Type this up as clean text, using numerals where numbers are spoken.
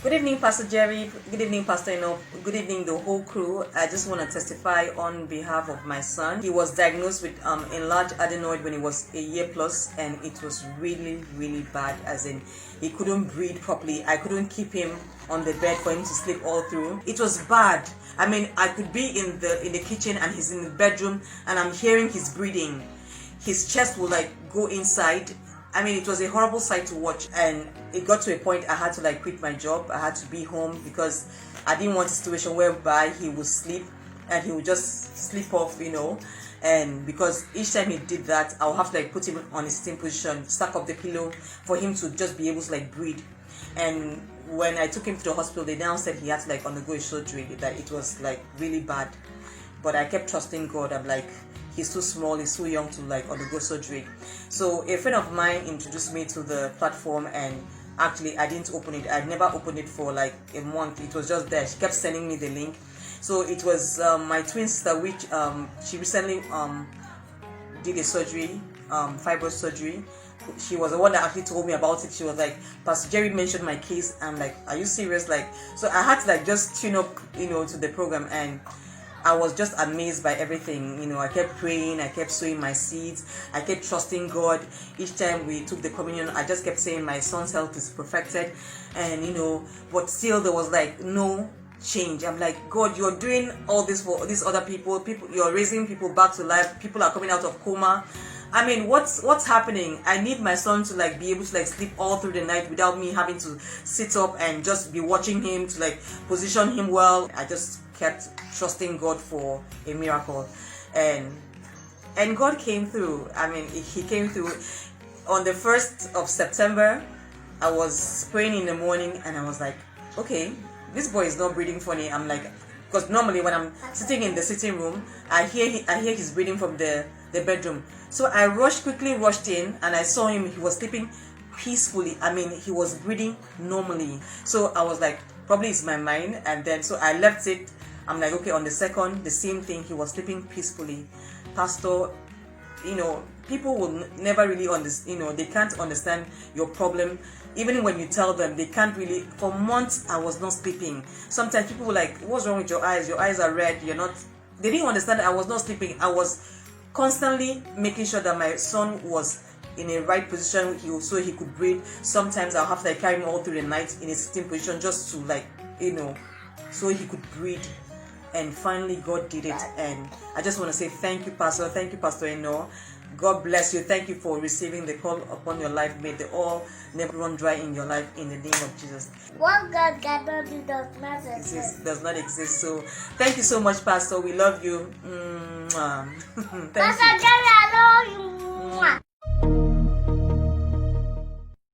Good evening, Pastor Jerry. Good evening, Pastor Eno. Good evening, the whole crew. I just want to testify on behalf of my son. He was diagnosed with enlarged adenoid when he was a year plus, and it was really, really bad. As in, he couldn't breathe properly. I couldn't keep him on the bed for him to sleep all through. It was bad. I mean, I could be in the kitchen and he's in the bedroom, and I'm hearing his breathing. His chest will like go inside. I mean, it was a horrible sight to watch, and it got to a point I had to like quit my job. I had to be home because I didn't want a situation whereby he would sleep and he would just sleep off, and because each time he did that, I'll have to like put him on a sitting position, stack up the pillow for him to just be able to like breathe. And when I took him to the hospital, they now said he had to like undergo a surgery, that it was like really bad. But I kept trusting God. I'm like, he's too small, he's too young to like undergo surgery. So a friend of mine introduced me to the platform, and actually I didn't open it. I'd never opened it for like a month. It was just there. She kept sending me the link. So it was my twin sister, which she recently did a surgery, fibroid surgery. She was the one that actually told me about it. She was like, Pastor Jerry mentioned my case. I'm like, are you serious? Like, so I had to like just tune up, to the program, and I was just amazed by everything. I kept praying, I kept sowing my seeds, I kept trusting God. Each time we took the communion, I just kept saying my son's health is perfected, and but still there was like no change. I'm like, God, you're doing all this for these other people, you're raising people back to life, people are coming out of coma. I mean, what's happening? I need my son to like be able to like sleep all through the night without me having to sit up and just be watching him to like position him well. I just kept trusting God for a miracle, and God came through. I mean, he came through. On the 1st of September, I was praying in the morning, and I was like, okay, this boy is not breathing funny. I'm like, because normally when I'm sitting in the sitting room, I hear his breathing from the bedroom. So I quickly rushed in, and I saw him. He was sleeping peacefully. I mean, he was breathing normally. So I was like, probably it's my mind. And then so I left it. I'm like, okay, on the 2nd, the same thing. He was sleeping peacefully. Pastor, people will never really understand. They can't understand your problem. Even when you tell them, they can't really. For months, I was not sleeping. Sometimes people were like, what's wrong with your eyes? Your eyes are red. You're not. They didn't understand that I was not sleeping. I was constantly making sure that my son was in a right position, so he could breathe. Sometimes I'll have to carry him all through the night in a sitting position just to so he could breathe. And finally God did it, and I just want to say thank you, Pastor. Thank you, Pastor Eno. God bless you. Thank you for receiving the call upon your life. May the oil never run dry in your life, in the name of Jesus. What God cannot do does not exist. So thank you so much, Pastor. We love you. Pastor Jerry, I love you.